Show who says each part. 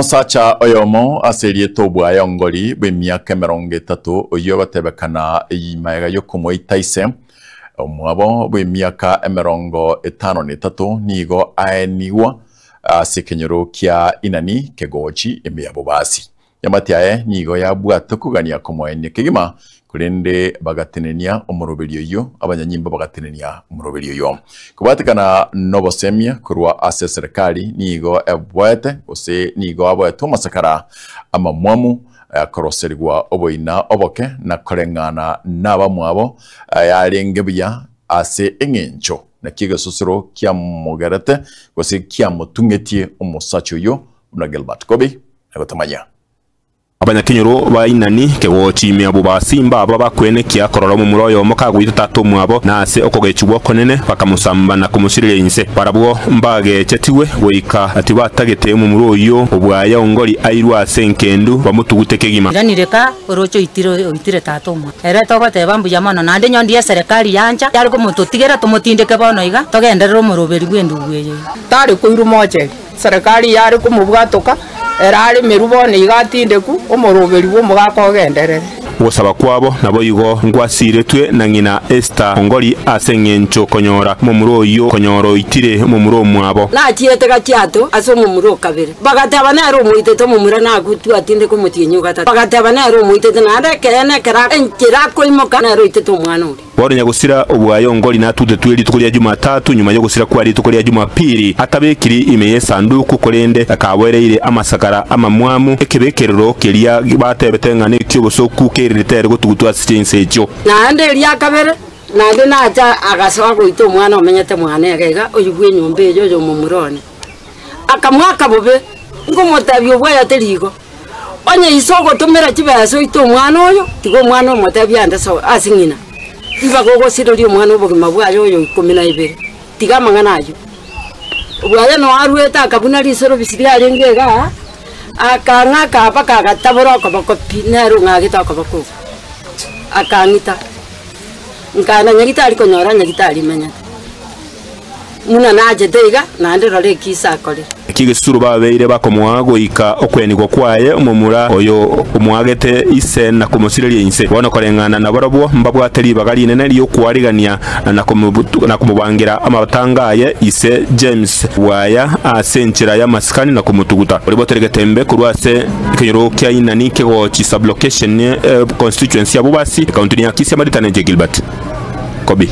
Speaker 1: Sacha oyomo aserie tobwa ya ngoli bwe myaka 30 oyo batebekana imaega yo kumoitaise omwabo bwe myaka 53 nigo aeniwa asekenyero kya inani kegochi emyabo basi yamatiae nigo yabwata kugania komoenie kigima kulende bagatenenia omurobelio yo abanyanyimba bagatenenia omurobelio yo kubatikana nobosemia kurwa ase serikali nigo ebwete ose nigo abweto masakara amamwamu akoroserwa oboina oboke na korengana nabamwabo yarengebya ase engencho na kigasosoro kya mugarate ose kya mutungetie omusacho yo na Gilbert Kobi agotamanya
Speaker 2: abanyakenyero ba inani kegochi myabo basimba aba bakwene kya kororo mu muroyo mukagwita tato mwabo nase okogechibwo konene bakamusamba na kumushirire inse barabwo mbage chetiwe weika ati batagete mu muroyo obwaya ongoli airwa senkendu bamutuguteke gima
Speaker 3: ranireka orocho itire tato mwa ere togote bambu yamana nande nyondi ya serikali yanja yari ko mututigera tumutindeke bono iga togenderero muroberi gwendu gweye
Speaker 4: tari kuiru moche serikali yari ko mubwatoka erari merubone igatindeku omoroberi wo mugakogenderere
Speaker 2: wosaba kwabo nabo igo ngwasiretwe na ngina Esther ongoli asengencho konyora mu muroyo konyoro itire mu muro mwabo
Speaker 5: na chiete gachiato aso mu muro kabere bagataba na ro muitete mu mura na gutu atinde ko mutinyo gata bagataba na ro muitete na ndekene kera enchira ko imoka na ro itete omwana uri
Speaker 2: borenya gusira obwayo ngoli na tude tweli tukolia Jumatatu nyuma yo gusira kwali tukolia Jumapili atabekiri imeye sanduku kolende akabwereire amasakara amamwamu ekebekerero kelia batebetengane kyobosoku ritere gutugutwa sinse cyo
Speaker 5: nande ria kabere nande naja agasoa goito omwana omenyete mwana egega oyubwe nyombe ejo yo mumurone akamwaka bobe ngomotabi obwaya terigo onye isogo tumera kibaso ito omwana oyo tigo omwana omotabi ande so asingina iba gogo sirori omwana obogima bwayo oyo 12 tiga manganayo obwaya no arweta akabuna risoro bisiri arengega akanga kapa kagataboro kobakopi nero ngagita kobako akangita ngana nyagita aliko nyora nyagita alimenya muna naje teiga nande role kisa kole
Speaker 2: kigesuru babeire bakomwago ika okwenigwa kwaye omumura oyo omwagete ise na kumusiririe inse bono korengana na borobwo mbabwateri bagali nene liyo kwarigania na kumubangira amabatangaye ise James waya asenchira ya maskani na kumutuguta oliboteregetembe kurwase kenyero kya inani kego chisablocation constituency abubasi county ya Kisii Maritane Gilbert Kobi.